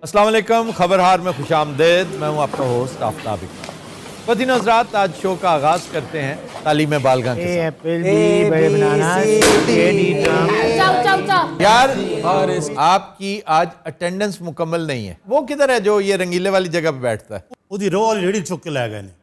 अस्सलाम वालेकुम, खबरहार में खुशामदीद। मैं हूं आपका होस्ट आफ्ताब इकबाल। ख़वातीन हज़रात, आज शो का आगाज़ करते हैं तालीम बालगा के साथ। यार, आपकी आज अटेंडेंस मुकम्मल नहीं है। वो किधर है जो ये रंगीले वाली जगह पे बैठता है? ਉਹਦੀ ਰੋਹ ਵਾਲੀ ਰੇੜੀ ਚੁੱਕ ਕੇ ਲੈ ਗਏ ਨੇ।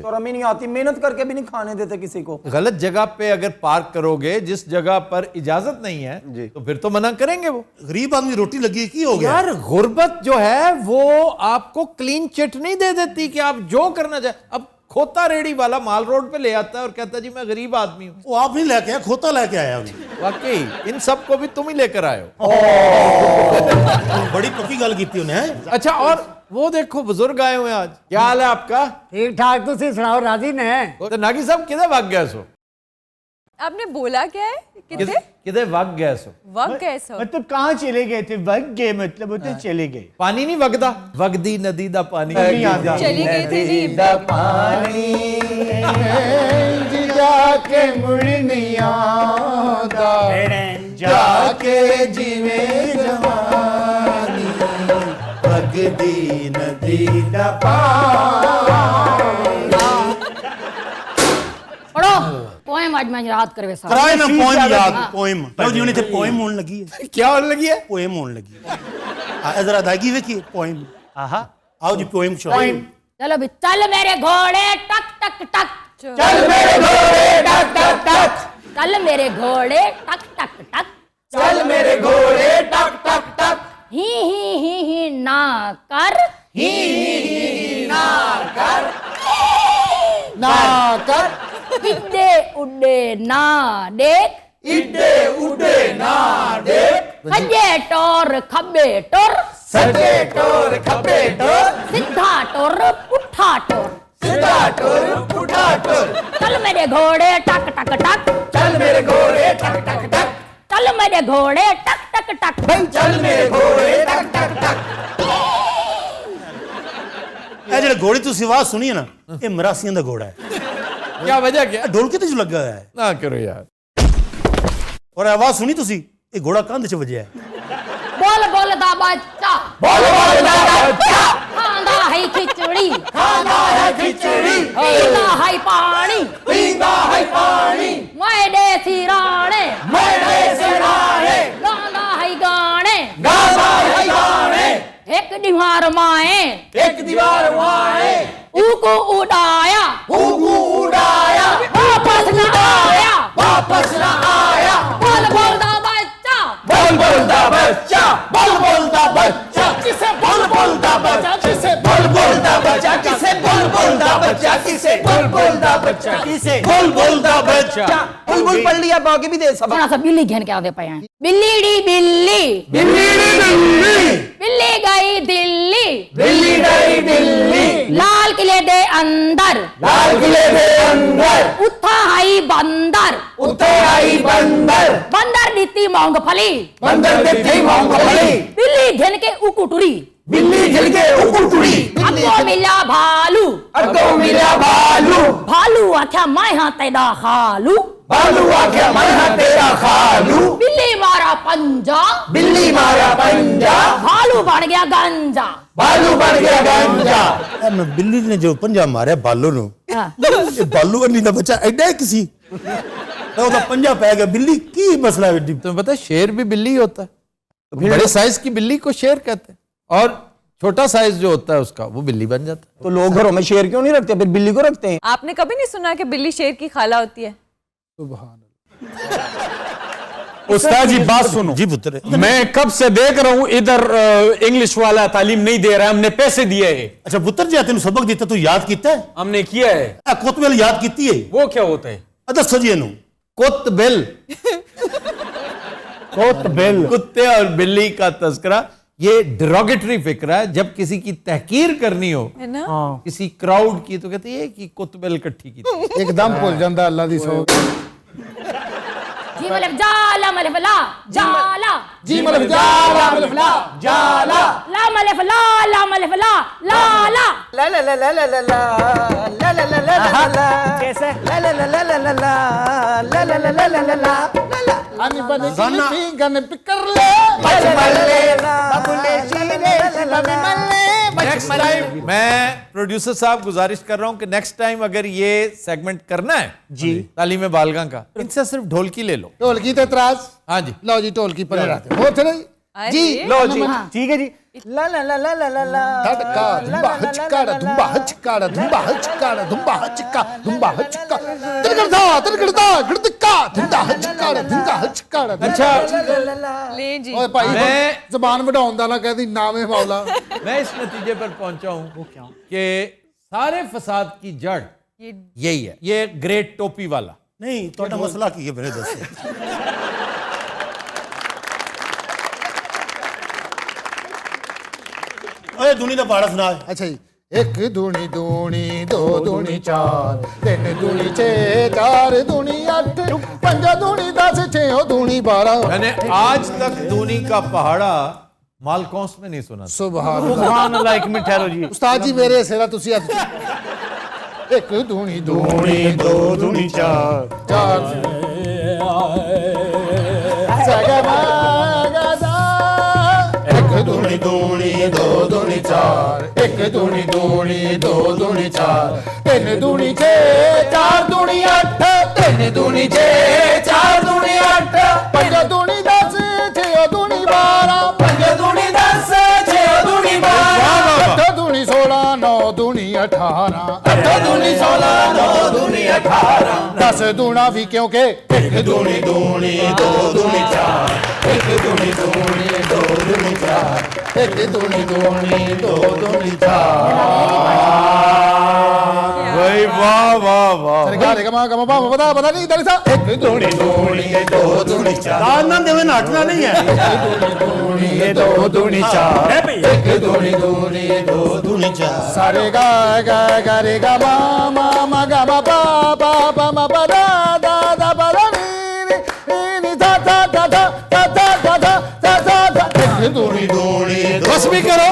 शर्म ही नहीं आती, मेहनत करके भी नहीं खाने देते किसी को। गलत जगह पे अगर पार्क करोगे, जिस जगह पर इजाजत नहीं है, तो फिर तो मना करेंगे वो। गरीब आदमी रोटी लगी की हो गया यार, गुर्बत जो है वो आपको क्लीन चिट नहीं दे देती कि आप जो करना चाहे। अब खोता रेड़ी वाला माल रोड पे ले आता है और कहता है जी मैं गरीब आदमी हूँ। वो आप नहीं लेके आया, खोता लेके आया वाकई इन सबको भी तुम ही लेकर आए हो। बड़ी पक्की गल की उन्हें। अच्छा, और वो देखो बुजुर्ग आए हुए आज। क्या हाल है आपका? ठीक ठाक, तुसी सुनाओ, राजी ने? तो नागी साहब किधर भाग गया सो? आपने बोला क्या है? किधर भाग गया सो? वग गए सो मतलब कहाँ चले गए थे? वग गए मतलब उधर चले गए। पानी नहीं वगदा, वगदी नदी दा पानी। चली गई थी जी जाके मुड़नी आदा जाके जीवे जवानी वगदी नदी दा पढ़ो पोएम आज मैं याद करवे साहब। कराए ना पोएम याद, पोएम लो जी उन्हें थे पोएम होने लगी है। क्या होने लगी है? पोएम होने लगी है। जरा अदायगी देखिए पोएम। आहा, आओ जी पोएम शो। चलो भी, चल मेरे घोड़े टक टक टक, चल मेरे घोड़े टक टक टक, चल मेरे घोड़े टक टक टक, चल मेरे घोड़े टक टक टक, ही ना कर, ही ना कर, ना कर, इड्डे उड्डे ना देख, इड्डे उड्डे ना देख, सज्जे टोर खब्बे टोर, सज्जे टोर खब्बे टोर, सीधा टोर पुट्ठा टोर, सीधा टोर पुट्ठा टोर, चल मेरे घोड़े टक टक टक, चल मेरे घोड़े टक टक टक, चल मेरे घोड़े टक टक टक, चल मेरे घोड़े टक टक टक। ਇਹ ਜਿਹੜੇ ਘੋੜੇ ਤੁਸੀਂ ਆਵਾਜ਼ ਸੁਣੀ ਹੈ ਨਾ, ਇਹ ਮਰਾਸੀਆਂ ਦਾ ਘੋੜਾ ਹੈ। क्या वजह क्या? ਢੋਲ ਕਿਤੇ ਚ ਲੱਗਾ ਹੋਇਆ ਹੈ ना करो यार। ਔਰ ਆਵਾਜ਼ ਸੁਣੀ ਤੁਸੀਂ, ਇਹ ਘੋੜਾ ਕੰਧ ਚ ਵੱਜਿਆ ਹੈ। बोल बोल दा बच्चा, बोल बोल दा बच्चा, खांदा है खिचड़ी, खाना है खिचड़ी, पीता है पानी, पीता है पानी, मैं देसी राणे, मेरे सिराने, गाना है गाने, गाना है गाने, एक दीवार माए, एक दीवार वाए, ऊको उड़ाया, ऊगू उड़ाया, वापस न आया, वापस न आया, बोल बोल दा बच्चा, बोल बोल दा बच्चा, बोल बोल दा बच्चा, किसे बोल बोल दा बच्चा, किसे बोल बोल दा बच्चा, किसे बोल बोल दा बच्चा, किसे बोल बोल दा बच्चा, किसे बोल बोल दा बच्चा। बुलबुल पढ़ लिया, बाकी भी दे सब। सुना सब बिल्ली घेन के आगे पे हैं। बिल्ली डी बिल्ली, बिल्ली बिल्ली, बिल्ली गई दिल्ली, बिल्ली गई दिल्ली, लाल किले दे अंदर, लाल किले के अंदर, उठा आई बंदर, उते आई बंदर, बंदर नीति मूंगफली, बंदर दिखी मूंगफली, बिल्ली घेन के उकुटुरी, बिल्ली झिल के उकुटुड़ी, अगो मिला भालू, अगो मिला भालू, भालू आख्या मैं हाँ तेरा खालू, भालू आख्या मैं हाँ तेरा खालू, बिल्ली मारा पंजा, बिल्ली मारा पंजा, भालू बन गया गंजा। भालू बन गया गंजा। ਇਹ ਮੈਂ ਬਿੱਲੀ ਨੇ ਜੋ ਪੰਜਾ ਮਾਰਿਆ ਬਾਲੂ ਨੂੰ, ਇਹ ਬਾਲੂ ਅੰਨੀ ਦਾ ਬੱਚਾ ਐਡਾ ਹੀ ਕਿਸੀ ਉਹਦਾ ਪੰਜਾ ਪੈ ਗਿਆ। ਬਿੱਲੀ ਕੀ ਮਸਲਾ ਹੈ? तुम्हें पता है शेर भी बिल्ली होता है। बड़े साइज की बिल्ली को शेर कहते हैं और छोटा साइज जो होता है उसका वो बिल्ली बन जाता है। तो लोग घरों में शेर क्यों नहीं रखते, फिर बिल्ली को रखते हैं? आपने कभी नहीं सुना कि बिल्ली शेर की खाला होती है? उस्ताद जी बात सुनो जी पुत्र, मैं कब से देख रहा हूं इधर इंग्लिश वाला तालीम नहीं दे रहा है। हमने पैसे दिए हैं। अच्छा पुत्र जी तेन सबक दिता तू याद किया है? हमने किया है। कोतवेल याद की है? वो क्या होता है? दसो जी इनू। कुत्तबिल, कुत्तबिल, कुत्ते और बिल्ली का तस्करा, ये डिरोगेटरी फिक्र है। जब किसी की तहकीर करनी हो, है ना? किसी क्राउड की, तो कहते हैं कि कुत्तबिल इकट्ठी की थी। एकदम भूल जाता अल्लाह दी सौ। जी मलफ जाला मलफ ला जाला, जी मलफ जाला मलफ ला जाला, ला मलफ ला ला मलफ ला ला ला, ला ला ला ला ला ला ला ला ला ला ला, कैसे? ला ला ला ला ला ला ला ला ला ला ला ला ला ला। आनी बने रोजाना- की गन पिकर ले बबुले शीरे बबी मल्ले नेक्स्ट टाइम मैं प्रोड्यूसर साहब गुजारिश कर रहा हूं कि नेक्स्ट टाइम अगर ये सेगमेंट करना है जी तालीम बालगा का, इनसे सिर्फ ढोलकी ले लो। ढोलकी ते इतराज हाँ जी, लो जी ढोलकी पर रहते हो थे अरे, जी लो जी हाँ। ठीक है जी ला ला ला ला ला ला ला धड़का धुम्बा हचकाड़ा धुम्बा हचकाड़ा धुम्बा हचकाड़ा धुम्बा हचका धुम्बा हचका तिरगड़दा गिड़दका धुम्बा हचकाड़ा धुम्बा हचकाड़ा अच्छा ले जी ओए भाई मैं- जबान बढ़ाउन दा ना कहदी नामे मौला मैं इस नतीजे पर पहुंचा हूं कि सारे फसाद की जड़ ये यही है, ये ग्रेट टोपी वाला। नहीं तो मसला की है मेरे दस ओए दुनी का पाड़ा सुना अच्छा जी एक दूनी दूनी दो दूनी चार तीन दूनी छः चार दूनी आठ पंज दूनी 10 6 दूनी 12 मैंने आज तक दूनी का पहाड़ा मालकौंस में नहीं सुना था। सुभान अल्लाह एक मिनट ठहरो जी उस्ताद जी मेरे सेरा तुसी एक दूनी दूनी दो दूनी चार चार एक दूनी दूनी दो दूनी चार एक दूनी दूनी दो दूनी चार तीन दूनी छः चार दूनी आठ तीन दूनी छः चार दूनी आठ पंज दूनी 10 6 दूनी 12 पंज दूनी 10 6 दूनी 12 अठ दूनी 16 9 दूनी 18 अठ दूनी 16 9 दूनी 18 10 दूना भी क्योंकि एक दूनी दूनी दो दूनी चार एक दूनी दूनी दो दूनी चार एक दूनी दूनी दो दूनी चार भाई वाह वाह वाह। अरे गमा गमा बाबा बता बता नहीं दरी सा एक दूनी दूनी दो दूनी चार दान ना देवे नाटना नहीं है दो दूनी चार एक दूनी दूनी दो दूनी चार सारे गा गा गा रे गा मा मा मा गा मा पा पा पा मा पा दा दा दा पा दा नी धा धा धा धा धा धा धा धा धा धा एक दूनी दूनी बस भी करो।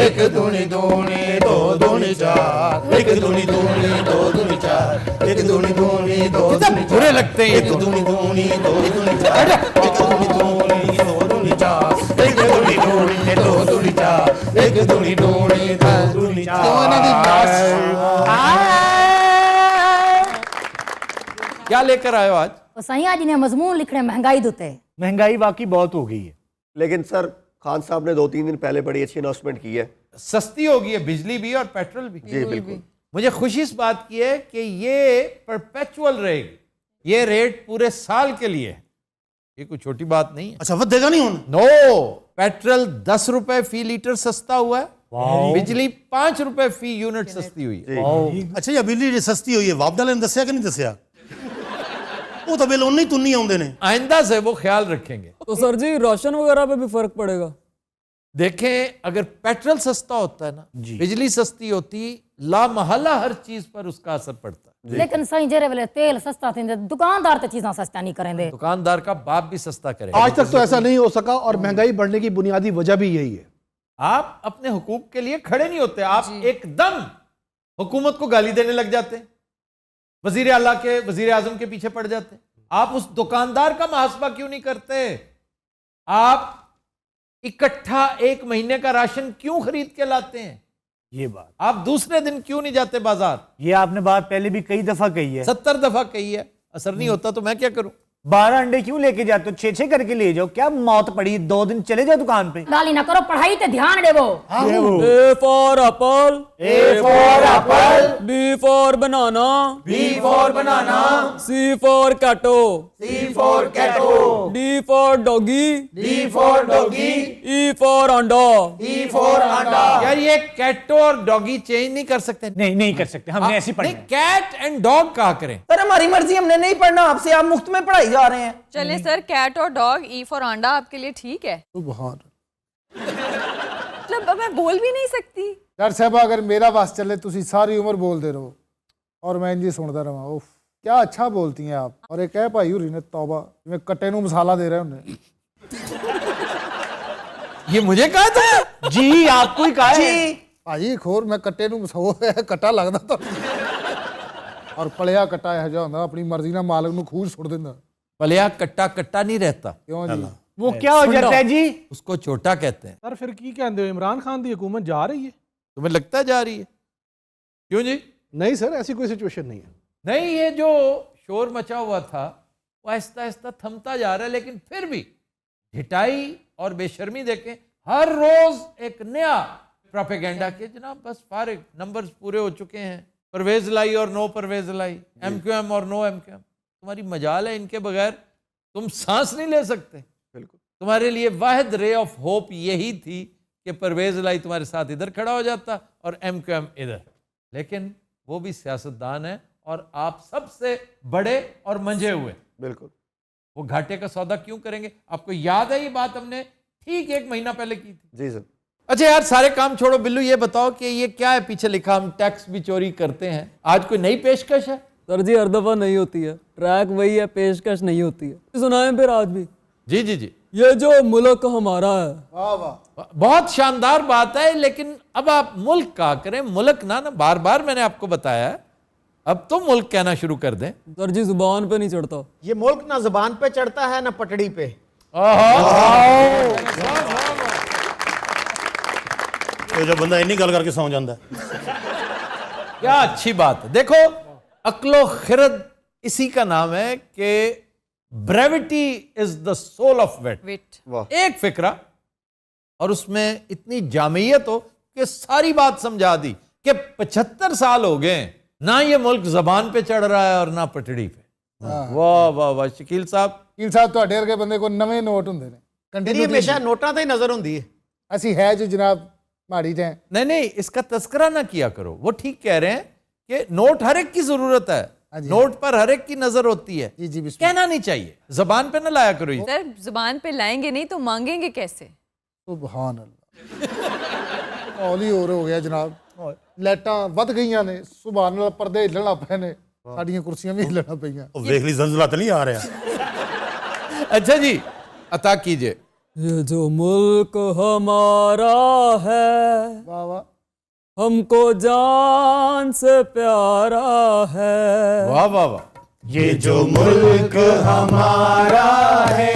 एक दूनी दूनी दो दूनी चार एक दूनी दूनी दो दूनी चार एक दूनी दूनी दो दूनी बुरे लगते हैं ये एक तो। दूनी दूनी दो दूनी चार एक दूनी दूनी दो दूनी चार एक दूनी दूनी दो दूनी चार एक दूनी दूनी दो दूनी चार क्यों ना दी क्या लेकर आए हो आज? तो सही आज ने मजमून लिखने महंगाई दुते महंगाई वाकई बहुत हो गई है लेकिन सर खान साहब ने 2-3 दिन पहले बड़ी अच्छी अनाउंसमेंट की है। सस्ती हो गई है बिजली भी और पेट्रोल भी। जी बिल्कुल। मुझे खुशी इस बात की है कि ये परपेचुअल रहेगी, ये रेट पूरे साल के लिए है, ये कोई छोटी बात नहीं है। अच्छा वधेगा नहीं हुन नो, पेट्रोल 10 रुपए फी लीटर सस्ता हुआ है, बिजली 5 रुपए फी यूनिट सस्ती हुई है। अच्छा ये बिजली जी सस्ती हुई है वापडा ने दसिया कि नहीं दसिया वो तो बिल उन्नी तुन्नी आउंदे ने आइंदा से वो ख्याल रखेंगे। तो सर जी राशन वगैरह पे भी फर्क पड़ेगा? देखें, अगर पेट्रोल सस्ता होता है ना, बिजली सस्ती होती, ला महल्ला हर चीज पर उसका असर पड़ता है। लेकिन सही जेरे वेले तेल सस्ता थींदे दुकानदार ते चीज़ां सस्ता नहीं करेंदे। दुकानदार का बाप भी सस्ता करे। आज तक तो ऐसा नहीं हो सका और महंगाई बढ़ने की बुनियादी वजह भी यही है। आप अपने हुकूक के लिए खड़े नहीं होते, आप एकदम हुकूमत को गाली देने लग जाते हैं, वजीर आला के वजीर आजम के पीछे पड़ जाते हैं। आप उस दुकानदार का मुहासबा क्यों नहीं करते? आप इकट्ठा 1 महीने का राशन क्यों खरीद के लाते हैं? ये बात आप दूसरे दिन क्यों नहीं जाते बाजार? ये आपने बात पहले भी कई दफा कही है। 70 दफा कही है, असर नहीं होता तो मैं क्या करूं? 12 अंडे क्यों लेके जाते हो? 6-6 करके ले जाओ, क्या मौत पड़ी 2 दिन चले जाओ दुकान पे। गाली ना करो, पढ़ाई ते ध्यान देवो। A for apple, A for apple, B for banana, B for banana, C for catto, C for catto, D for doggy, D for doggy, E for anda। E for अंडा। यार ये कैटो और डॉगी चेंज नहीं कर सकते? नहीं कर सकते, हमने ऐसी पढ़ी नहीं, कैट एंड डॉग कहा करें। सर हमारी मर्जी, हमने नहीं पढ़ना आपसे, आप मुफ्त में पढ़ाई जा रहे हैं। चले सर, कैट और डॉग, ई फॉर अंडा आपके लिए ठीक है? सुभान मतलब अब मैं बोल भी नहीं सकती। यार साहब अगर मेरा वास चले तुसी सारी उम्र बोलते रहो और मैं इंजी सुनता रहा। उफ क्या अच्छा बोलती हैं आप। और एक है भाई हुरी ने तौबा मैं कट्टे नु मसाला दे रहे उन्हें। ये मुझे कहा था? जी आपको ही कहा है। भाई खोर मैं कट्टे नु कट्टा लगदा तो और पलिया कट्टा है जो ਹੁੰਦਾ अपनी मर्जी ਨਾਲ मालक नु खूह सुट दिंदा। पलिया कट्टा कट्टा नहीं रहता, क्यों जी? वो क्या हो जाता है जी? उसको छोटा कहते हैं। सर फिर की कहते हो इमरान खान की हुकूमत जा रही है? तुम्हें लगता है जा रही है? क्यों जी? नहीं सर, ऐसी कोई सिचुएशन नहीं है। नहीं, ये जो शोर मचा हुआ था वो आहिस्ता आहिस्ता थमता जा रहा है, लेकिन फिर भी ढिठाई और बेशर्मी देखें, हर रोज एक नया प्रोपेगेंडा के जनाब बस फारिग नंबर्स पूरे हो चुके हैं, परवेज लाई और नो परवेज लाई, MQM और नो MQM। तुम्हारी मजाल है, इनके बगैर तुम सांस नहीं ले सकते। बिल्कुल। तुम्हारे लिए वाहिद रे ऑफ होप यही थी कि परवेज लाई तुम्हारे साथ इधर खड़ा हो जाता और MQM इधर, लेकिन वो भी सियासतदान है और आप सबसे बड़े और मंझे हुए। बिल्कुल। वो घाटे का सौदा क्यों करेंगे? आपको याद है ये बात हमने ठीक 1 महीना पहले की थी। जी सर। अच्छा यार, सारे काम छोड़ो, बिल्लू ये बताओ कि ये क्या है पीछे लिखा, हम टैक्स भी चोरी करते हैं, आज कोई नई पेशकश है? सर जी हर दफा नहीं होती है, ट्रैक वही है, पेशकश नहीं होती है। सुनाएं फिर आज भी। जी जी जी। ये जो मुल्क हमारा है, वाह वाह, बहुत शानदार बात है, लेकिन अब आप मुल्क कहा करें, मुल्क ना बार बार मैंने आपको बताया है, अब तो मुल्क कहना शुरू कर दें। सर जी जुबान पे नहीं चढ़ता। ये मुल्क ना जुबान पे चढ़ता है ना पटड़ी पे। तो जब बंदा इन्नी गल करके सौ जाता है, क्या अच्छी बात है। देखो, अक्लो खिरद इसी का नाम है कि brevity is the soul of wit. Wit एक फिक्रा और उसमें इतनी जामियत हो कि सारी बात समझा दी कि 75 साल हो गए ना ये मुल्क जबान पे चढ़ रहा है और ना पटड़ी पे। वाह वाह वाह। शकील साहब ਤੁਹਾਡੇ ਵਰਗੇ ਬੰਦੇ ਕੋਲ ਨਵੇਂ ਨੋਟ ਹੁੰਦੇ ਨੇ, तेरी हमेशा नोटा तो ही नजर होंदी है। ਅਸੀਂ ਹੈ ਜੋ जनाब माड़ी जाए। नहीं नहीं, इसका तस्करा ना किया करो। वो ठीक कह रहे हैं कि नोट हर एक की जरूरत है, नोट पर हर एक की नजर होती है, जी जी कहना नहीं चाहिए, जबान पे ना लाया करो ये। सर जुबान पे लाएंगे नहीं तो मांगेंगे कैसे? सुभान अल्लाह, हौली हो गया जनाब, लाइटां वध गईयां ने, सुभान अल्लाह, पर्दे हिलण लग पए ने, साडियां कुर्सियां भी हिलण पईयां। ਉਹ ਵੇਖ ਲਈ ਜ਼ਲਜ਼ਲਾ ਤਾਂ ਨਹੀਂ ਆ ਰਿਹਾ। अच्छा जी, अता कीजिए। ये जो मुल्क हमारा है, वाह वाह, हमको जान से प्यारा है। वाह वाह वाह। ये जो मुल्क हमारा है,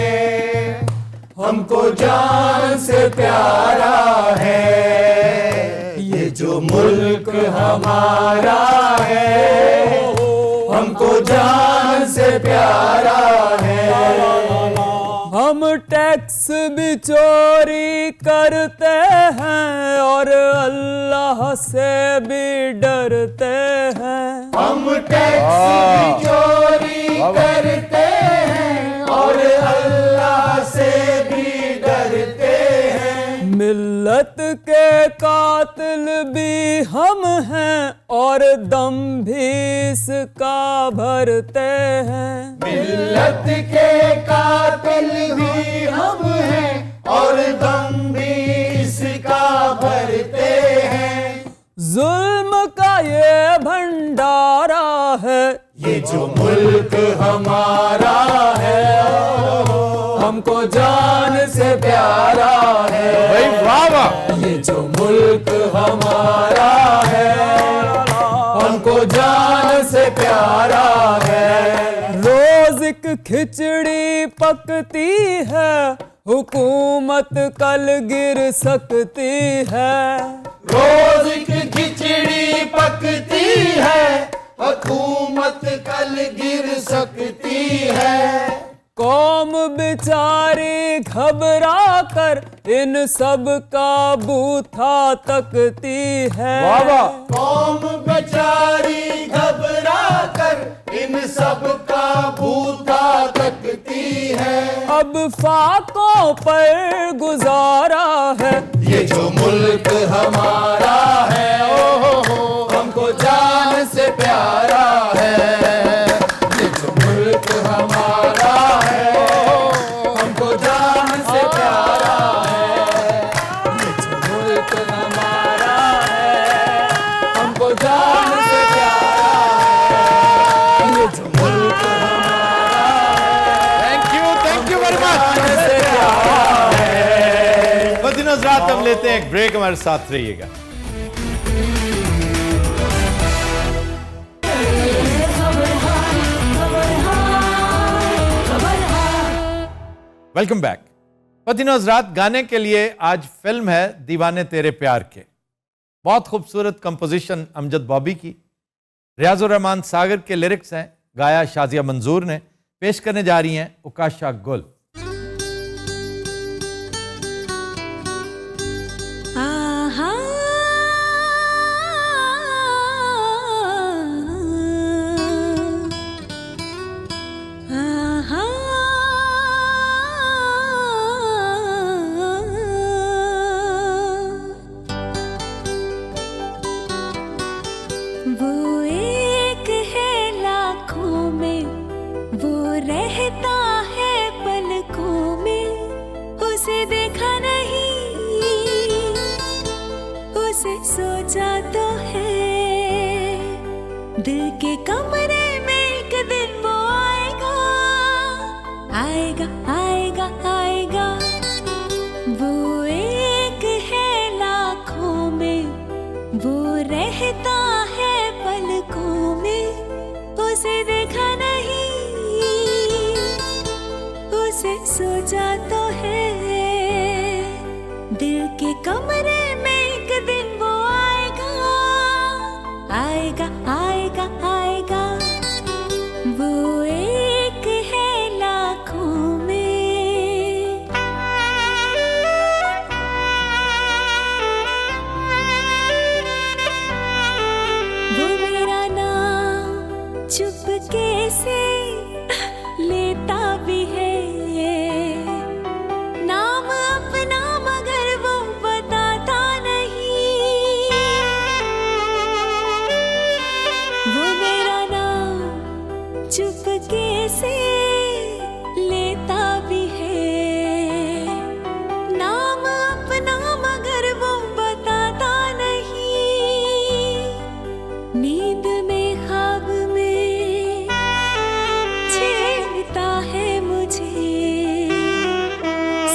हमको जान से प्यारा है, ये जो मुल्क हमारा है, हमको जान से प्यारा है। हम टैक्स भी चोरी करते हैं और अल्लाह से भी डरते हैं। हम टैक्स भी चोरी करते हैं और अल्लाह से भी डरते हैं। मिल्लत के कातिल भी हम हैं और दम भी इसका भरते हैं। मिल्लत के कातिल भी हम हैं और दम भी इसका भरते हैं। जुल्म का ये भंडारा है, ये जो मुल्क हमारा है, हमको जान से प्यारा है। भाई वाह वाह। ये जो मुल्क हमारा है, हमको जान से प्यारा है। रोज एक खिचड़ी पकती है, हुकूमत कल गिर सकती है। रोज एक खिचड़ी पकती है, हुकूमत कल गिर सकती है। कौम बेचारी घबरा कर इन सब का बूथा तकती है। वाह वाह। कौम बेचारी घबरा कर इन सब का बूथा तकती है। अब फाकों पर गुजारा है, ये जो मुल्क हमारा है, हमको जान से प्यारा है। ये जो मुल्क हमारा है, हमको जान से प्यारा है। ये जो मुल्क हमारा है, हमको जान से प्यारा है। ये जो मुल्क हमारा है, थैंक यू वेरी मच। बदिन हज़रात, हम लेते हैं एक ब्रेक, हमारे साथ रहिएगा। खबर वेलकम बैक। फ़तीनो हज़रात, गाने के लिए आज फिल्म है दीवाने तेरे प्यार के। बहुत खूबसूरत कंपोजिशन अमजद बॉबी की, रियाजुर रहमान सागर के लिरिक्स हैं, गाया शाजिया मंजूर ने। पेश करने जा रही हैं उकाशा गुल। सोचा तो है दिल के कमरे में एक दिन वो आएगा, आएगा आएगा आएगा। वो एक है लाखों में, वो रहता है पलकों में। उसे देखा नहीं, उसे सोचा तो है दिल के कमरे में एक दिन वो आएगा, आएगा आएगा। वो एक है लाखों में। वो मेरा नाम चुपके से लेता भी है, नाम अपना मगर वो बताता नहीं। वो मेरा नाम चुपके से लेता भी है, नाम अपना मगर वो बताता नहीं। नींद में ख्वाब में छेड़ता है मुझे,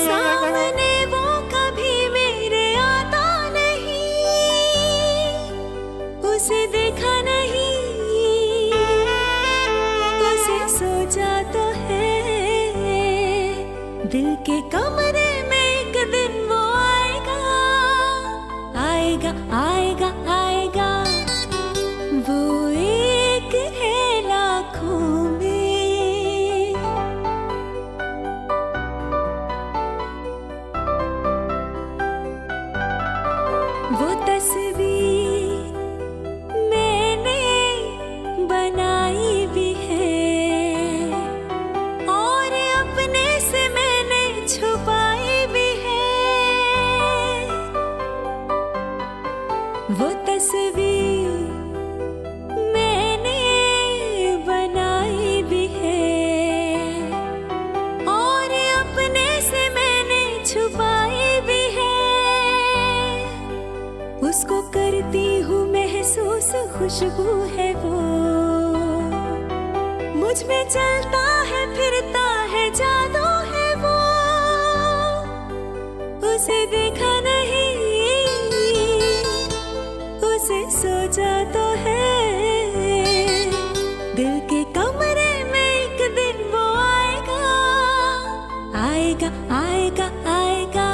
सामने वो कभी मेरे आता नहीं। उसे देखा नहीं, सोचा तो है दिल के कमरे में एक दिन वो आएगा, आएगा आएगा आएगा। वो एक है लाखों में। वो तस्वीर मैंने बनाई भी है, छुपाई भी है। वो तस्वीर मैंने बनाई भी है, और अपने से मैंने छुपाई भी है। उसको करती हूँ महसूस, खुशबू है वो मुझ में चलता है फिरता है, जादू है। उसे देखा नहीं, उसे सोचा तो है दिल के कमरे में एक दिन वो आएगा, आएगा आएगा आएगा।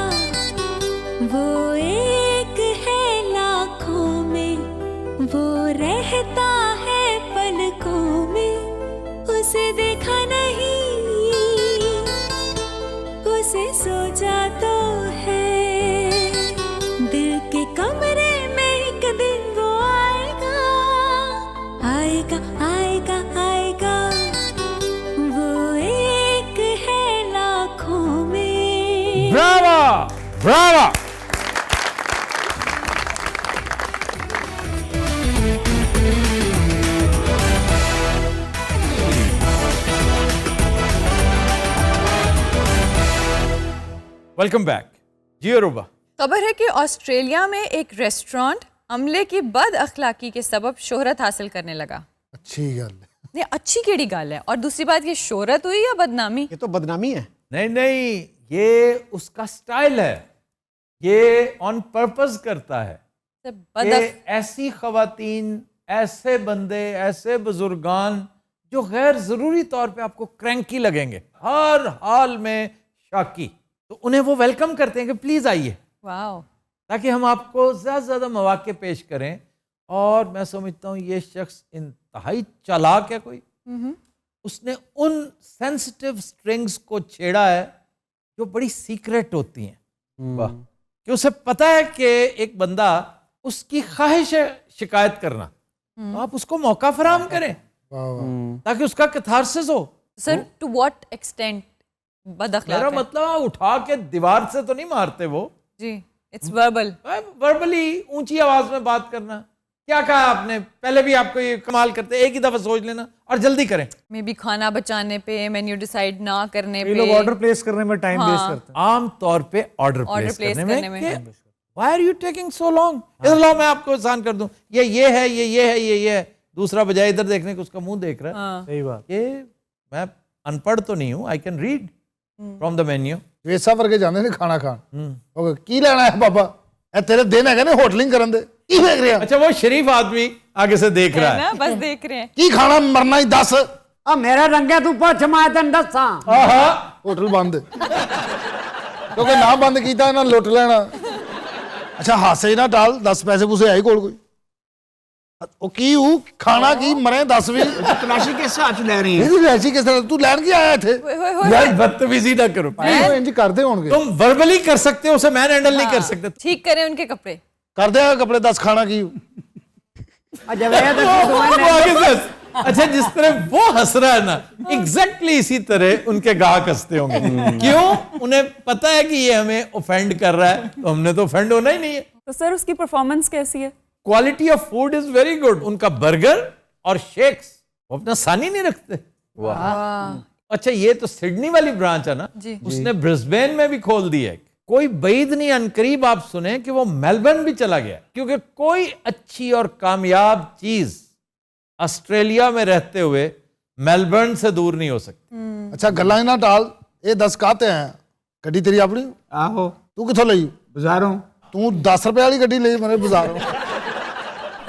वो एक है लाखों में, वो रहता है पलकों में। उसे देखा नहीं, उसे सोचा तो है दिल के कमरे में एक दिन वो आएगा, आएगा आएगा आएगा। वो एक है लाखों में। Brava brava. Welcome back. जी रूबा, खबर है कि ऑस्ट्रेलिया में एक रेस्टोरेंट अमले की बद अखलाकी के सबब शोहरत हासिल करने लगा। अच्छी गल नहीं, अच्छी केड़ी गल है। और दूसरी बात, ये शोहरत हुई या बदनामी? ये तो बदनामी है। नहीं नहीं, ये उसका स्टाइल है, ये ऑन पर्पस करता है। ये ऐसी खवातीन, ऐसे बंदे, ऐसे बुजुर्गान जो गैर जरूरी तौर पे आपको क्रैंकी लगेंगे, हर हाल में शाकी, तो उन्हें वो वेलकम करते हैं कि प्लीज आइए, वाओ, ताकि हम आपको ज़्यादा से ज़्यादा मौके पेश करें। और मैं समझता हूँ ये शख्स इंतहाई चालाक है कोई, उसने उन सेंसिटिव स्ट्रिंग्स को छेड़ा है जो बड़ी सीक्रेट होती हैं। वाह, कि उसे पता है कि एक बंदा उसकी ख्वाहिश है शिकायत करना, तो आप उसको मौका फराहम करें ताकि उसका कैथारसिस हो। सर टू व्हाट एक्सटेंट बदअखलाक मेरा है? मतलब उठा के दीवार से तो नहीं मारते वो जी, इट्स वर्बल, वर्बली ऊंची आवाज में बात करना। क्या कहा आपने? पहले भी आपको ये कमाल करते, एक ही दफा सोच लेना और जल्दी करें। मे बी खाना बचाने पे, मेन्यू डिसाइड ना करने ये पे, लोग ऑर्डर प्लेस करने में टाइम वेस्ट करते हैं। आम तौर पे ऑर्डर ऑर्डर प्लेस करने में why are you taking so long? इधर लाओ, मैं आपको आसान कर दूं, ये है, ये है, ये है। दूसरा बजाय इधर देखने को उसका मुंह देख रहा है। सही बात। ये मैं अनपढ़ तो नहीं हूं, I can read from the menu. ਵੇਸਾ ਵਰਗੇ ਜਾਂਦੇ ਨੇ ਖਾਣਾ ਖਾਣ ਉਹ ਕੀ ਲੈਣਾ ਹੈ ਬਾਬਾ ਇਹ ਤੇਰੇ ਦਿਨ ਹੈਗੇ ਨੇ ਹੋਟਲਿੰਗ ਕਰਨ ਦੇ ਕੀ ਵੇਖ ਰਿਹਾ अच्छा, वो शरीफ आदमी आगे से देख रहा है। ना बस देख रहे हैं। ਕੀ ਖਾਣਾ ਮਰਨਾ ਹੀ ਦੱਸ ਆ ਮੇਰਾ ਰੰਗਿਆ ਤੂੰ ਪੁੱਛ ਮੈਂ ਤੈਨੂੰ ਦੱਸਾਂ। ਆਹਾ ਹੋਟਲ ਬੰਦ ਕਿਉਂਕਿ ਨਾ ਬੰਦ ਕੀਤਾ ਇਹਨਾਂ ਲੁੱਟ ਲੈਣਾ। ਅੱਛਾ ਹਾਸੇ ਨਾ ਟਾਲ 10 ਪੈਸੇ ਪੂਸੇ ਆਏ ਕੋਲ ਕੋਈ ਉਹ ਕੀ ਹੂੰ ਖਾਣਾ ਕੀ ਮਰੇ ਦੱਸ ਵੀ ਤਲਾਸ਼ੀ ਕਿਸ ਹਿਸਾਬ ਚ ਲੈ ਰਹੀ ਹੈ? ਇਹ ਐਸੀ ਕਿਸ ਤਰ੍ਹਾਂ ਤੂੰ ਲੈਣ ਕੀ ਆਇਆ ਇੱਥੇ यार बदतमीजी ना करो, ਉਹ ਇੰਜ ਕਰਦੇ ਹੋਣਗੇ तुम वर्बली कर सकते हो, उसे मैन हैंडल नहीं कर सकते। ठीक करें उनके कपड़े। ਕਰਦੇ ਆ ਕੱਪੜੇ ਦੱਸ खाना की वो आगे से अच्छा, जिस तरह वो हंस रहा है ना, एग्जैक्टली इसी तरह उनके गाहक हंसते होंगे। क्यों? उन्हें पता है कि ये हमें ऑफेंड कर रहा है, तो हमने तो ऑफेंड होना ही नहीं है। तो सर उसकी परफॉर्मेंस कैसी है? Quality of food is very good. उनका बर्गर और शेक्स वो अपना सानी नहीं रखते। अच्छा, ये तो सिडनी वाली ब्रांच है ना, उसने ब्रिस्बेन में भी खोल दी है। कोई बैद नहीं अनकरीब आप सुने कि वो मेलबर्न भी चला गया, क्योंकि कोई अच्छी और कामयाब चीज ऑस्ट्रेलिया में रहते हुए मेलबर्न से दूर नहीं हो सकती। अच्छा ਗੱਲਾਂ ਹੀ ਨਾ ਟਾਲ ਇਹ 10 ਕਾਤੇ ਆ ਗੱਡੀ ਤੇਰੀ ਆਪਣੀ? ਆਹੋ। ਤੂੰ ਕਿੱਥੋਂ ਲਈ? ਬਾਜ਼ਾਰੋਂ। ਤੂੰ 10 ਰੁਪਏ ਵਾਲੀ ਗੱਡੀ ਲਈ ਮੇਰੇ ਬਾਜ਼ਾਰੋਂ?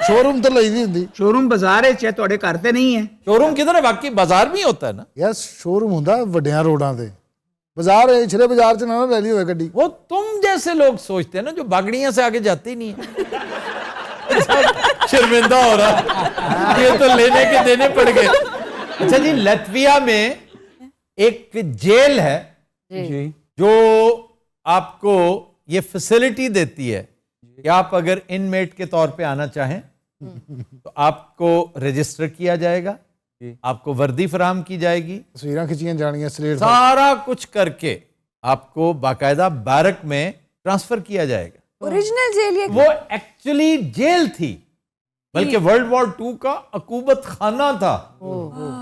शोरूम तो लई दी हुंदी। शोरूम बाजार है ਤੁਹਾਡੇ ਘਰ ਤੇ नहीं है। शोरूम किधर है? बाकी बाजार में ही होता है ना यार, शोरूम हुंदा ਵੱਡਿਆਂ ਰੋਡਾਂ ਤੇ। बाजार है इछले बाजार च ना ले ली होए गड्डी। वो तुम जैसे लोग सोचते हैं ना, जो बागड़ियां से आगे जाते ही नहीं है। शर्मिंदा हो रहा, ये तो लेने के देने पड़ गए। अच्छा जी, लतविया में एक जेल है जो आपको ये फैसिलिटी देती है कि आप अगर इनमेट के तौर पे आना चाहें तो आपको रजिस्टर किया जाएगा, आपको वर्दी फराहम की जाएगी, तस्वीरें खिंचियां जानियां, स्लेट सारा कुछ करके आपको बाकायदा बैरक में ट्रांसफर किया जाएगा। ओरिजिनल जेल ये वो एक्चुअली जेल थी, बल्कि वर्ल्ड वॉर 2 का अकूबत खाना था।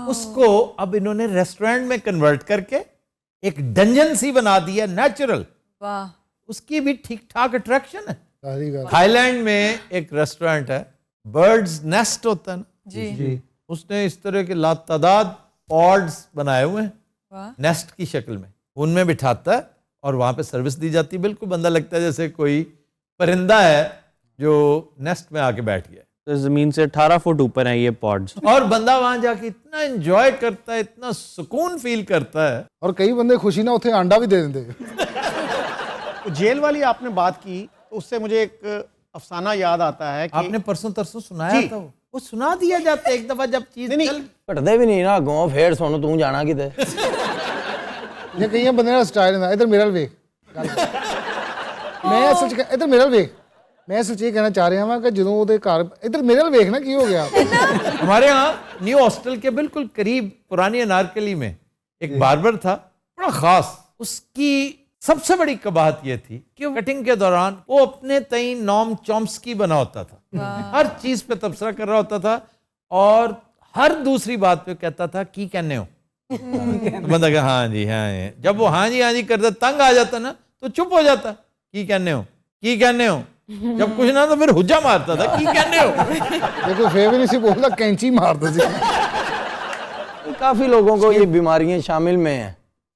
उसको अब इन्होंने रेस्टोरेंट में कन्वर्ट करके एक डंजन सी बना दिया, नेचुरल। वाह, उसकी भी ठीक ठाक अट्रैक्शन है। सारी गल थाईलैंड में एक रेस्टोरेंट है, बर्ड्स नेस्ट होता है ना जी, उसने इस तरह के लातादाद पॉड्स बनाए हुए हैं नेस्ट की शक्ल में, उनमें बिठाता है और वहां पे सर्विस दी जाती है। बिल्कुल बंदा लगता है जैसे कोई परिंदा है जो नेस्ट में आके बैठ गया। तो जमीन से 18 फुट ऊपर है ये पॉड्स, और बंदा वहां जाके इतना एंजॉय करता है, इतना सुकून फील करता है। और कई बंदे खुशी ना उथे अंडा भी दे देंगे। तो जेल वाली आपने बात की तो उससे मुझे एक अफसाना याद आता है कि आपने परसों तरसों सुनाया था, वो सुना दिया जाता है एक दफा जब चीज चल घटदे भी नहीं ना अगों, फिर सुन तू जाना किते। ये कई बंदे दा स्टाइल है, इधर मेरे वेख मैं सच इधर मेरे वेख मैं सच ये कहना चाह रहा हूं कि ਜਦੋਂ ਉਹਦੇ ਘਰ इधर मेरे वेख ना की हो गया। हमारे यहाँ न्यू हॉस्टल के बिल्कुल करीब पुरानी अनारकली में एक बार्बर था, बड़ा खास। उसकी सबसे बड़ी कबाहत यह थी कि कटिंग के दौरान वो अपने तई नॉम चॉम्स्की बना होता था, हर चीज पे तबसरा कर रहा होता था और हर दूसरी बात पे कहता था की कहने हो। तो बंदा कहा हाँ जी हाँ। जब वो हाँ जी करता, तंग आ जाता ना तो चुप हो जाता, की कहने हो, की कहने हो। जब कुछ ना तो फिर हुज्जा मारता था, की कहने हो। ये कोई फेव नहीं सी बोलता, कैंची मारता सी। काफी लोगों को ये बीमारियां शामिल में है।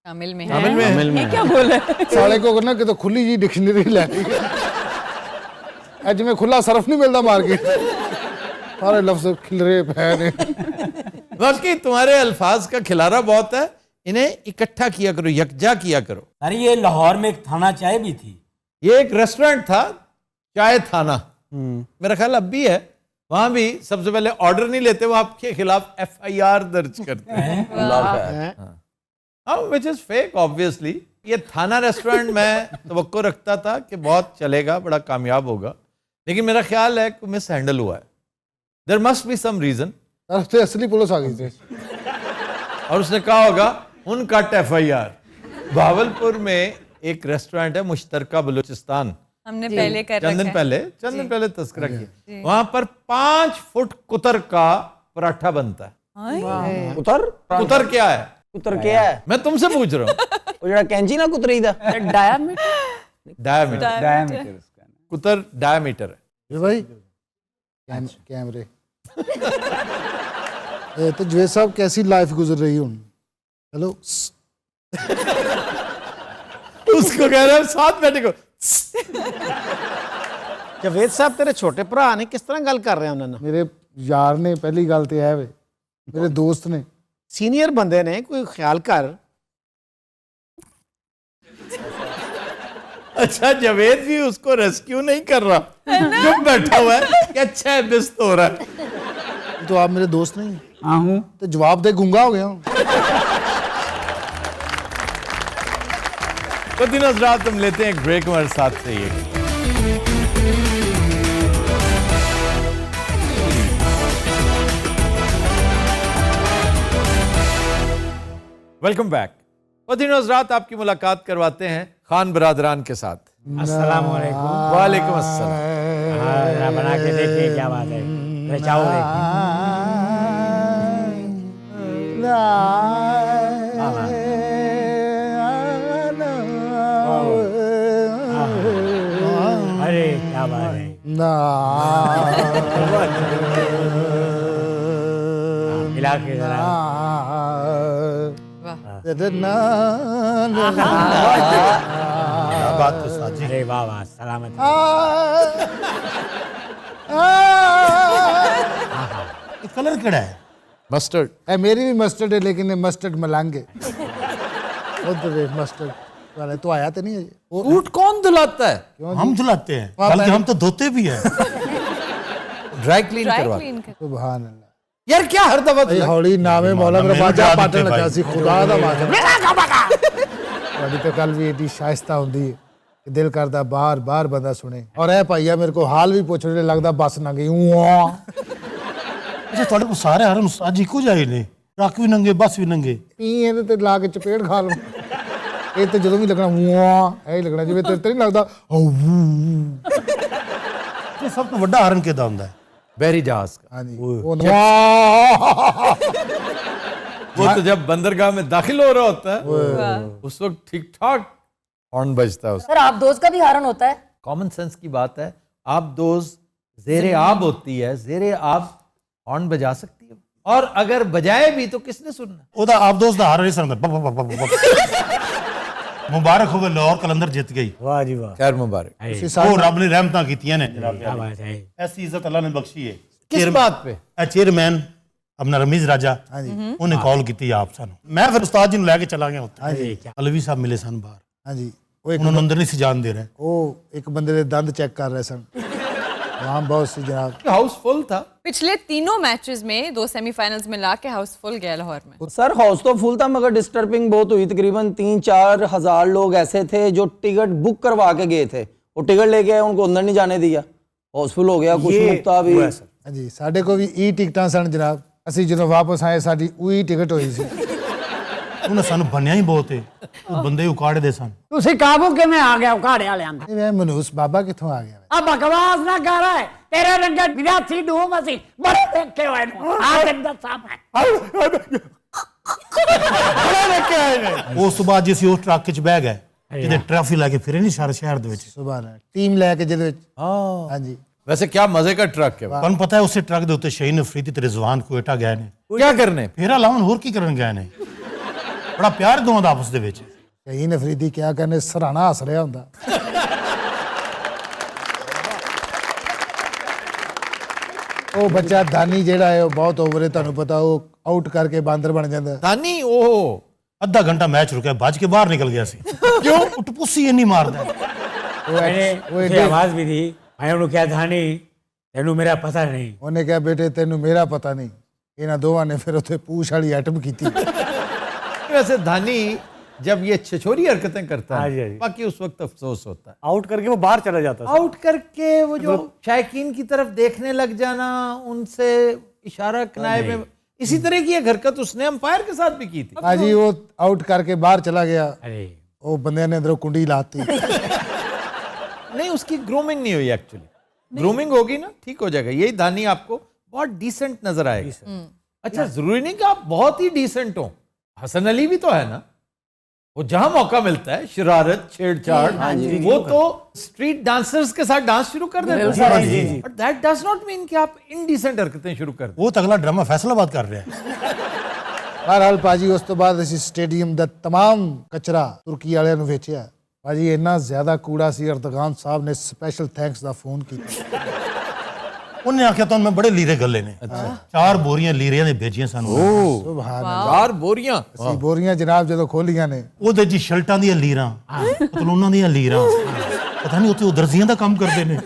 शामिल में ये क्या बोले? साले को ना कि तो खुली जी डिक्शनरी ले ली अज में खुला सरफ नहीं मिलता मार्केट, सारे लफ्ज खिलरे पे ने। बाकी तुम्हारे अल्फाज का खिलारा बहुत है, इन्हें इकट्ठा किया करो, यकजा किया करो। अरे ये लाहौर में एक थाना चाय भी थी। ये एक रेस्टोरेंट था, चाय थाना, मेरा ख्याल अब भी है। वहां भी सबसे पहले ऑर्डर नहीं लेते, वो आपके खिलाफ FIR दर्ज करते हैं, विच इज फेक ऑब्वियसली। ये थाना रेस्टोरेंट मैं तवक्को रखता था कि बहुत चलेगा, बड़ा कामयाब होगा, लेकिन मेरा ख्याल है कि मिस हैंडल हुआ है। There must be some reason. तो असली पुलिस आ गई थी और उसने कहा होगा उनकट FIR। भावलपुर में एक रेस्टोरेंट है मुश्तरका बलूचिस्तान, हमने पहले कर चंद दिन पहले तस्करा किया। वहां पर 5 फुट कुतर का पराठा बनता है। कुतर क्या है? कुतर क्या है? मैं तुमसे पूछ रहा हूँ। वो जरा कैंची ना कुतरी दा डायमीटर कुतर डायमीटर है। ये भाई कैमरे तो जवेद साहब कैसी लाइफ गुजर रही हूँ? हेलो उसको कह रहे हैं साथ बैठे को। जवेद साहब तेरे छोटे भरा ने किस तरह गल कर रहे हैं उन्होंने? मेरे यार ने पहली गल तो है वे, मेरे दोस्त ने, सीनियर बंदे ने, कोई ख्याल कर। अच्छा जवेद भी उसको रेस्क्यू नहीं कर रहा, चुप बैठा हुआ है कि अच्छा है बिस्त हो रहा है। तो आप मेरे दोस्त नहीं? हाँ हूँ। तो जवाब दे गूंगा हो गया हूँ। तो दिन हज़रात हम लेते हैं एक ब्रेक, हमारे साथ रहिए। Welcome back. और दिन हज़रात आपकी मुलाकात करवाते हैं खान बरादरान के साथ। अस्सलाम वालेकुम। वालेकुम अस्सलाम। बना के देखिए क्या बात है। चाहो अरे क्या बात है मिला के जरा बात तो साजी। अरे वाह वाह सलामत। कलर केड़ा है? मस्टर्ड है। मेरी भी मस्टर्ड है, लेकिन ये मस्टर्ड मलांगे। मस्टर्ड वाला तो आया तो नहीं है। सूट कौन धुलाता है? हम धुलाते हैं, बल्कि हम तो धोते भी हैं। ड्राई क्लीन करवा। सुभान अल्लाह। यार क्या हर दफा हौली नामे मौला मेरा बाजा पाटन लगा सी खुदा दा वास्ता। ਤੁਹਾਡੀ तो कल भी एडी शाइस्ता होंदी है कि दिल करदा बार बार बंदा सुने। और ए भाईया मेरे को हाल भी पूछ रहे, लगदा बस ना गई। अच्छा ਤੁਹਾਡੇ ਕੋਲ ਸਾਰੇ ਹਰਨ ਅੱਜ ਇੱਕੋ ਜਿਹੇ ਨੇ, ਟਰੱਕ ਵੀ ਨੰਗੇ, ਬੱਸ ਵੀ ਨੰਗੇ। ਪੀ ਇਹਦੇ ਤੇ ਲਾ ਕੇ ਚਪੇੜ ਖਾ ਲਵਾਂ। ਇਹ ਤੇ ਜਦੋਂ ਵੀ ਲੱਗਣਾ ਐ ਹੀ ਲੱਗਣਾ ਜਿਵੇਂ ਤੇਰੇ ਤੇ ਨਹੀਂ ਲੱਗਦਾ। ਇਹ ਸਭ ਤੋਂ ਵੱਡਾ ਹਰਨ ਕਿਹਦਾ ਹੁੰਦਾ ਹੈ? बहरी जहाज का। हाँ जी। वो तो जब बंदरगाह में दाखिल हो रहा होता है उस वक्त ठीक ठाक हॉर्न बजता है। सर आप दोस्त का भी हॉर्न होता है? कॉमन सेंस की बात है। आप दोस्त जेरे आब होती है, जेरे आब हॉर्न बजा सकती है, और अगर बजाए भी तो किसने सुनना? ਉਹਦਾ ਆਪਦੋਸ ਦਾ ਹਾਰਨ ਨਹੀਂ ਸੁਣਦਾ। ਮੁਬਾਰਕ ਹੋਵੇ ਲਾਹੌਰ ਕਲੰਦਰ ਜਿੱਤ ਗਈ। वाह जी वाह। खैर मुबारक। ਉਹ ਰੱਬ ਨੇ ਰਹਿਮਤਾਂ ਕੀਤੀਆਂ ਨੇ ਜਨਾਬ। क्या बात है। ऐसी इज्जत अल्लाह ने बख्शी है। किस बात पे? चेयरमैन अपना रमीज राजा ਉਹਨੇ ਕਾਲ ਕੀਤੀ ਆਪ ਸਾਨੂੰ। ਮੈਂ ਫਿਰ ਉਸਤਾਦ ਜੀ ਨੂੰ ਲੈ ਕੇ ਚਲਾ ਗਿਆ ਉੱਥੇ। अलवी साहब मिले सन बाहर। हाँ जी। ਉਹਨਾਂ ਨੂੰ ਅੰਦਰ ਨਹੀਂ ਸੀ ਜਾਣ ਦੇ ਰਹੇ। वो एक बंदे दे दंद चेक कर रहे सन। वहाँ बहुत सी जनाब। हाउस फुल था। पिछले तीनों मैचेस में 2 सेमीफाइनल्स में लाके हाउस फुल गया लाहौर में। सर हाउस तो फुल था मगर डिस्टर्बिंग बहुत हुई। तकरीबन 3-4 हज़ार लोग ऐसे थे जो टिकट बुक करवा के गए थे, वो टिकट लेके आए, उनको अंदर नहीं जाने दिया। हाउसफुल हो गया। कुछ मुक्ता भी। हाँ जी। साढ़े को भी ई टिकटां सन जनाब। ਅਸੀਂ ਜਦੋਂ ਵਾਪਸ ਆਏ ਸਾਡੀ ਉਹੀ ਟਿਕਟ ਹੋਈ ਸੀ। ਉਹਨੇ ਸਾਨੂੰ ਬੰਨਿਆ ਹੀ ਬਹੁਤ ਹੈ। ਉਹ ਬੰਦੇ ਉਕਾੜੇ ਦੇ ਸਨ। ਤੁਸੀਂ ਕਾਬੂ ਕਿਵੇਂ ਆ ਗਿਆ ਉਖਾੜੇ ਵਾਲਿਆਂ ਦਾ? ਇਹ ਮਨੂਸ ਬਾਬਾ ਕਿੱਥੋਂ ਆ ਗਿਆ? ਆ ਬਕਵਾਸ ਨਾ ਕਰ ਹੈ। ਤੇਰੇ ਰੰਗੇ ਵਿਰਾਸੀ ਡੂਮ ਅਸੀਂ ਬੜੇ ਦੇਖੇ ਹੋਏ ਨੇ। ਆ ਤੈਨੂੰ ਦੱਸਾਂ ਮੈਂ। ਬੜੇ ਦੇਖੇ ਹੋਏ ਨੇ। ਉਸ ਤੋਂ ਬਾਅਦ ਅਸੀਂ ਉਸ ਟਰੱਕ 'ਚ ਬਹਿ ਗਏ ਜਿਹਦੇ ਟ੍ਰੈਫਿਕ ਲੈ ਕੇ ਫਿਰੇ ਨਹੀਂ ਸਾਰੇ ਸ਼ਹਿਰ ਦੇ ਵਿੱਚ। ਸੁਭਾਨ ਅੱਲਾਹ। ਟੀਮ ਲੈ ਕੇ ਜਿਹਦੇ ਵਿੱਚ। ਹਾਂ ਜੀ। वैसे क्या मजे का ट्रक है। ਤੁਹਾਨੂੰ ਪਤਾ ਹੈ ਉਸੇ ਟਰੱਕ ਦੇ ਉੱਤੇ ਸ਼ਹੀਨ ਅਫਰੀਦੀ ਤੇ ਰਿਜ਼ਵਾਨ ਕੋਇਟਾ ਗਏ ਨੇ। क्या करने? ਫੇਰਾ ਲਾਉਣ ਹੋਰ ਕੀ ਕਰਨ ਗਏ ਨੇ? ਬੜਾ ਪਿਆਰ ਦੋਵਾਂ ਦਾ ਆਪਸ ਦੇ ਵਿੱਚ। ਸ਼ਹੀਨ ਅਫਰੀਦੀ ਕਿਆ ਕਰਨੇ, ਸਰਾਣਾ ਹੱਸ ਰਿਹਾ ਹੁੰਦਾ। ਉਹ ਬੱਚਾ ਦਾਨੀ ਜਿਹੜਾ ਹੈ ਉਹ ਬਹੁਤ ਓਵਰ ਹੈ, ਤੁਹਾਨੂੰ ਪਤਾ। ਉਹ ਆਊਟ ਕਰਕੇ ਬਾਂਦਰ ਬਣ ਜਾਂਦਾ। दानी ओह ਅੱਧਾ ਘੰਟਾ ਮੈਚ ਰੁਕਿਆ, ਭੱਜ ਕੇ ਬਾਹਰ ਨਿਕਲ ਗਿਆ ਸੀ। ਕਿਉਂ? ਉਹ ਟਪੂਸੀ ਇੰਨੀ ਮਾਰਦਾ ਹੈ। उसे आवाज भी थी, मैं उन्होंने क्या था नहीं, तेनू मेरा पता नहीं। ਉਹਨੇ ਕਿਹਾ ਬੇਟੇ ਤੈਨੂੰ ਮੇਰਾ ਪਤਾ ਨਹੀਂ। ਇਹਨਾਂ ਦੋਵਾਂ ਨੇ ਫਿਰ ਉੱਥੇ ਪੂਛ ਵਾਲੀ ਆਈਟਮ ਕੀਤੀ। वैसे धानी जब ये छिछोरी हरकतें करता हाँ जी, हाँ है जी। बाकी उस वक्त अफसोस होता है। आउट करके वो बाहर चला जाता था। आउट करके वो जो शायकीन की तरफ देखने लग जाना, उनसे इशारा किनारे में, इसी तरह की एक हरकत उसने अंपायर के साथ भी की थी। ਭਾਜੀ ਉਹ ਆਊਟ ਕਰਕੇ ਬਾਹਰ ਚਲਾ ਗਿਆ, ਉਹ ਬੰਦਿਆਂ ਨੇ ਅੰਦਰੋਂ ਕੁੰਡੀ ਲਾਤੀ। नहीं, उसकी ग्रूमिंग नहीं हुई एक्चुअली। ग्रूमिंग होगी ना ठीक हो जाएगा। यही धानी आपको बहुत डिसेंट नजर आएगा। अच्छा, जरूरी नहीं कि आप बहुत ही डिसेंट हो। हसन अली भी तो है ना, वो जहां मौका मिलता है शरारत छेड़छाड़, वो तो स्ट्रीट डांसर्स के साथ डांस शुरू कर देते हैं। But that does not mean कि आप इनडिसेंट हरकतें शुरू कर दें। ਉਹ ਤਾਂ ਅਗਲਾ ਡਰਾਮਾ ਫੈਸਲਾਬਾਦ ਕਰ ਰਿਹਾ ਹੈ। ਬਹਰਹਾਲ ਭਾਜੀ ਉਸ ਤੋਂ ਬਾਅਦ ਅਸੀਂ ਸਟੇਡੀਅਮ ਦਾ तमाम ਕਚਰਾ ਤੁਰਕੀ ਵਾਲਿਆਂ ਨੂੰ ਵੇਚਿਆ। ਭਾਜੀ ਇੰਨਾ ਜ਼ਿਆਦਾ ਕੂੜਾ ਸੀ, ਅਰਦਗਾਨ ਸਾਹਿਬ ਨੇ ਸਪੈਸ਼ਲ ਥੈਂਕਸ ਦਾ ਫੋਨ ਕੀਤਾ। ਉਹਨੇ ਆਖਿਆ ਤੁਹਾਨੂੰ ਮੈਂ ਬੜੇ ਲੀਰੇ ਗੱਲੇ ਨੇ। 4 ਬੋਰੀਆਂ ਲੀਰਿਆਂ ਦੇ ਭੇਜੀਆਂ ਸਾਨੂੰ। ਸੁਭਾਨ 4 बोरियां। ਅਸੀਂ ਬੋਰੀਆਂ ਜਨਾਬ ਜਦੋਂ ਖੋਲੀਆਂ ਨੇ, ਉਹਦੇ ਜੀ ਸ਼ਰਟਾਂ ਦੀਆਂ ਲੀਰਾਂ, ਪਤਲੂਨਾਂ ਦੀਆਂ ਲੀਰਾਂ, ਪਤਾ ਨਹੀਂ ਉੱਥੇ ਉਹ ਦਰਜ਼ੀਆਂ ਦਾ ਕੰਮ ਕਰਦੇ ਨੇ।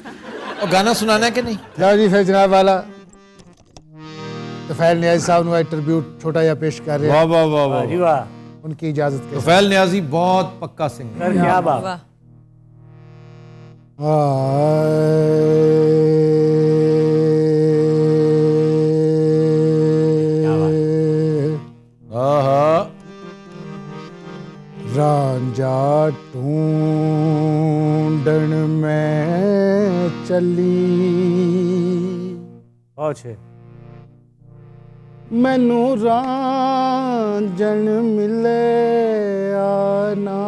और गाना सुनाना है कि नहीं? ਲਓ ਜੀ ਫਿਰ ਜਨਾਬ ਵਾਲਾ तफैल नियाज़ी साहब ने ट्रिब्यूट छोटा या पेश कर रहे वाह हैं। वाह वाह वाह जी वाह, उनकी इजाजत के तुफैल नियाज़ी बहुत पक्का सिंगर। क्या बात। वाह। रांझा ढूंढन में चली, बहुत अच्छे। मैनू रांझन मिले आना,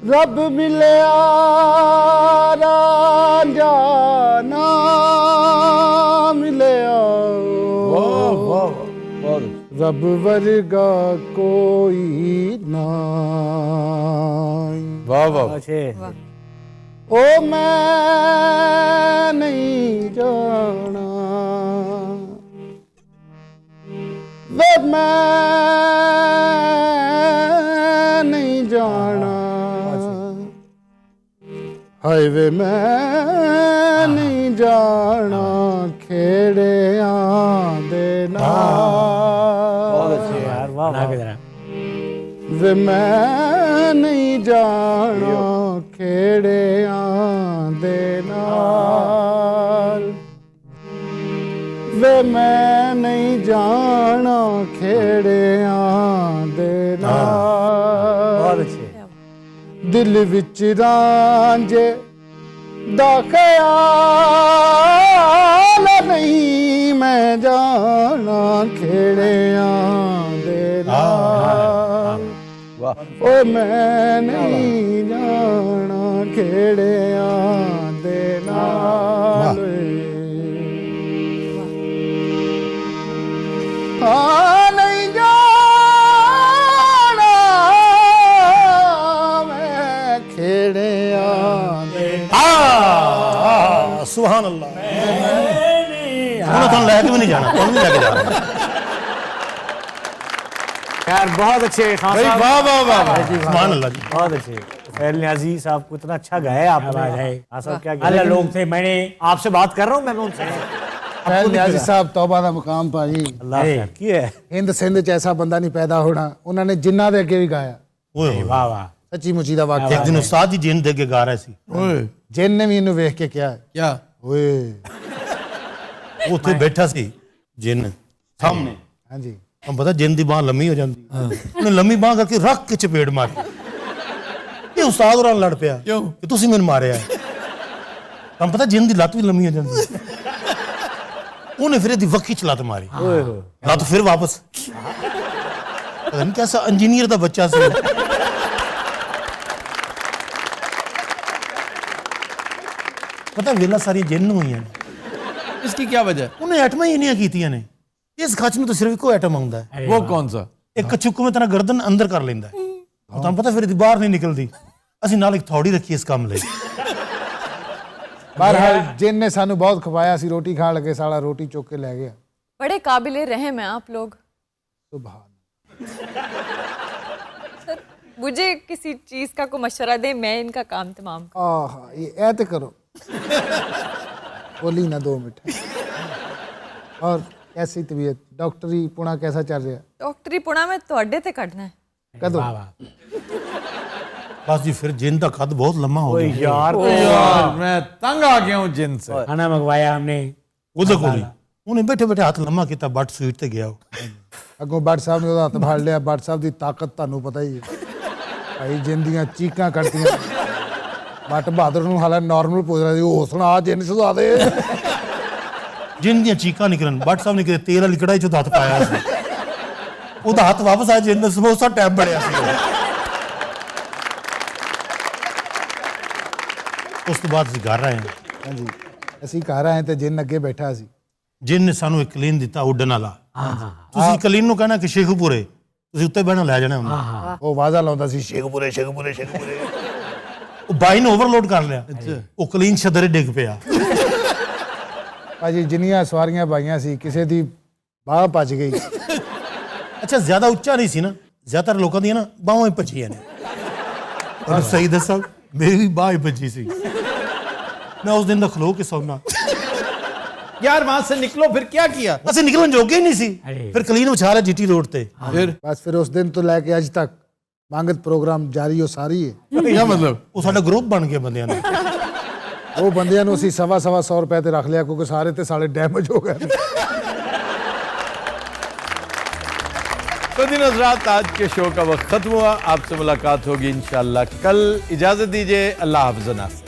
रब मिले रांझा ना मिले, रब वर्गा कोई ना। वाह वाह। अच्छे। ओ मैं नहीं जाना, वे मैं नहीं जाना, हाय वे मैं नहीं जाना खेड़े आंदे ना। बहुत अच्छे यार, वाह वाह। वे मैं नहीं जाना खेड़े आंदे नाल, वे मैं नहीं जाना खेड़े आंदे नाल। बहुत अच्छे। दिल विच रांझे दा ख्याल नहीं, मैं जाना खेड़े आंदे नाल, ओ मैं नहीं जाना खेड़े आंदे नाल। हाँ नहीं जाना मैं खेड़े आंदे। सुभान अल्लाह। ਤੁਹਾਨੂੰ ਲੈ ਕੇ ਵੀ ਨਹੀਂ ਜਾਣਾ, ਤੁਹਾਨੂੰ ਲੈ ਕੇ ਜਾਣਾ। यार बहुत अच्छे खान भाई, साहब। वाह वाह वाह वाह। सुभान अल्लाह जी। बहुत अच्छे। तुफैल नियाज़ी साहब को इतना अच्छा गाया आपने। हाँ साहब क्या अल्लाह लोग थे, मैंने आपसे बात कर रहा हूँ मैं उनसे। फैल नियाज़ी साहब तौबा दा मुकाम भाजी। अल्लाह की है। हिंद सिंध च ऐसा बंदा नहीं पैदा होना, उन्होंने जिन्ना दे अगे भी गाया। ਓਏ ਹੋਏ। वाह वाह। सच्ची मुची दा वाकया। ਇੱਕ ਦਿਨ ਉਸਤਾਦ ਜੀ ਜਿੰਨ ਦੇ ਕੇ ਗਾ ਰਹੇ ਸੀ। जिन ने भी इन्हू वेख के क्या क्या? ओए ਉੱਥੇ ਬੈਠਾ ਸੀ ਜਿੰਨ ਸਾਹਮਣੇ। हाँ जी। ਤੁਹਾਨੂੰ ਪਤਾ ਜਿੰਨ ਦੀ ਬਾਹ ਲੰਮੀ ਹੋ ਜਾਂਦੀ, ਉਹਨੇ ਲੰਮੀ ਬਾਹ ਕਰਕੇ ਰੱਖ ਕੇ ਚਪੇੜ ਮਾਰੀ। ਇਹ ਉਸਤਾਦ ਹੋਰਾਂ ਨਾਲ ਲੜ ਪਿਆ ਕਿਉਂ? ਕਿ ਤੁਸੀਂ ਮੈਨੂੰ ਮਾਰਿਆ। ਤੁਹਾਨੂੰ ਪਤਾ ਜਿੰਨ ਦੀ ਲੱਤ ਵੀ ਲੰਮੀ ਹੋ ਜਾਂਦੀ। ਉਹਨੇ ਫਿਰ ਇਹਦੀ ਵੱਖੀ ਚ ਲੱਤ ਮਾਰੀ, ਲੱਤ ਫਿਰ ਵਾਪਸ। ਪਤਾ ਨਹੀਂ ਕਿਹਦਾ ਇੰਜੀਨੀਅਰ ਦਾ ਬੱਚਾ ਸੀ। ਪਤਾ ਵੇਲਾ ਸਾਰੀਆਂ ਜਿੰਨ ਹੋਈਆਂ ਨੇ। इसकी क्या वजह? ਉਹਨੇ ਐਟਮਾਂ ਹੀ ਇੰਨੀਆਂ ਕੀਤੀਆਂ ਨੇ। ਇਸ ਖੱਚ ਨੂੰ ਤਾਂ ਸਿਰਫ ਇੱਕੋ ਐਟਮ ਆਉਂਦਾ ਹੈ। वो कौन सा? ਇੱਕ ਚੁੱਕ ਮੈਂ ਤੇਰਾ ਗਰਦਨ ਅੰਦਰ ਕਰ ਲੈਂਦਾ ਹੈ। ਤੁਹਾਨੂੰ ਪਤਾ ਫਿਰ ਇਹਦੀ ਬਾਹਰ ਨਹੀਂ ਨਿਕਲਦੀ। ਅਸੀਂ ਨਾਲ ਇੱਕ ਥੌੜੀ ਰੱਖੀ ਇਸ ਕੰਮ ਲਈ। बहरहाल जिन ने सानू बहुत खवाया, सी रोटी खान लगे, साला रोटी चुक के ले गया। बड़े काबिले रहम हैं आप लोग। सर मुझे किसी चीज का कोई मशवरा दे, मैं इनका काम तमाम करूं। ये ऐते करो बोली ना 2 मिनट। और कैसी तबीयत, डॉक्टरी पुणा कैसा चल रहा? डॉक्टरी पुणा में ਤੁਹਾਡੇ ਤੇ ਕੱਢਣਾ ਹੈ कदों? बस जी फिर जिन का कद बहुत लम्बा हो गया यार मैं तंग आ गया हूं जिन से। खाना मंगवाया हमने, ਉਹਦੇ ਕੋਲ ਹੀ ਉਹਨੇ ਬੈਠੇ ਬੈਠੇ ਹੱਥ ਲੰਮਾ ਕੀਤਾ, ਬੱਟ ਸਵੀਟ ਤੇ ਗਿਆ ਉਹ। ਅੱਗੋਂ ਬੱਟ ਸਾਹਿਬ ਨੇ ਉਹਦਾ ਹੱਥ ਫੜ ਲਿਆ। ਬੱਟ ਸਾਹਿਬ ਦੀ ਤਾਕਤ ਤੁਹਾਨੂੰ ਪਤਾ ਹੀ ਹੈ ਭਾਈ, ਜਿੰਨ ਦੀਆਂ ਚੀਕਾਂ ਕੱਢਦੀਆਂ। ਬੱਟ ਬਹਾਦਰ ਨੂੰ ਹਾਲਾ ਨਾਰਮਲ ਪੁੱਛ ਰਿਹਾ ਸੀ, ਹੌਸਲਾ ਜਿੰਨ ਸੁਧਾ ਦੇ। ਜਿੰਨ ਦੀਆਂ ਚੀਕਾਂ ਨਿਕਲਣ, ਬੱਟ ਸਾਹਿਬ ਨੇ ਕਿਤੇ ਤੇਲ ਵਾਲੀ ਕੜਾਈ ਚੋਂ ਹੱਥ ਪਾਇਆ ਸੀ, ਉਹਦਾ ਹੱਥ ਵਾਪਸ ਆਇਆ, ਜਿੰਨ ਦਾ ਸਮੋਸਾ ਟੈਬ ਬਣਿਆ ਸੀ। ਉਸ ਤੋਂ ਬਾਅਦ ਅਸੀਂ ਘਰ ਆਏ। ਹਾਂਜੀ ਅਸੀਂ ਘਰ ਆਏ ਤੇ ਜਿੰਨ ਅੱਗੇ ਬੈਠਾ ਸੀ। ਜਿੰਨ ਨੇ ਸਾਨੂੰ ਇੱਕ ਕਲੀਨ ਦਿੱਤਾ ਉੱਡਣ ਵਾਲਾ। ਤੁਸੀਂ ਕਲੀਨ ਨੂੰ ਕਹਿਣਾ ਕਿ ਸ਼ੇਖੂਪੁਰੇ, ਤੁਸੀਂ ਉੱਤੇ ਬਹਿਣਾ ਲੈ ਜਾਣਾ ਉਹਨੂੰ। ਉਹ ਵਾਜ਼ਾ ਲਾਉਂਦਾ ਸੀ ਸ਼ੇਖੂਪੁਰੇ ਸ਼ੇਖੂਪੁਰੇ ਸ਼ੇਖੂਪੁਰੇ। ਉਹ ਬਾਈ ਨੇ ਓਵਰਲੋਡ ਕਰ ਲਿਆ, ਉਹ ਕਲੀਨ ਛਦਰੇ ਡਿੱਗ ਪਿਆ। ਭਾਜੀ ਜਿੰਨੀਆਂ ਸਵਾਰੀਆਂ ਪਾਈਆਂ ਸੀ, ਕਿਸੇ ਦੀ ਬਾਹ ਭੱਜ ਗਈ। ਅੱਛਾ ਜ਼ਿਆਦਾ ਉੱਚਾ ਨਹੀਂ ਸੀ ਨਾ, ਜ਼ਿਆਦਾਤਰ ਲੋਕਾਂ ਦੀਆਂ ਨਾ ਬਾਹਾਂ ਹੀ ਭੱਜੀਆਂ ਨੇ। ਪਰ ਸਹੀ ਦੱਸਾਂ, ਮੇਰੀ ਵੀ ਬਾਹ ਹੀ ਭੱਜੀ ਸੀ। मैं उस दिन खलो के सोना यार वहां से निकलो, फिर क्या किया? असं निकलन जोगे ही नहीं सी। फिर कलीन उछा रहा जीटी रोड ते। फिर उस दिन तो लेके अज तक मंगत प्रोग्राम जारी हो सारी है। क्या मतलब? वो साडा ग्रुप बन गया बंदियां दा। वो बंदियां नूं असीं सवा रुपए ते रख लिया, क्योंकि सारे ते साले डैमेज हो गए। तो दिन हज़रात, आज के शो का वक्त खत्म हुआ। आपसे मुलाकात होगी इंशाअल्लाह कल। इजाजत दीजिए, अल्लाह हाफ़िज़।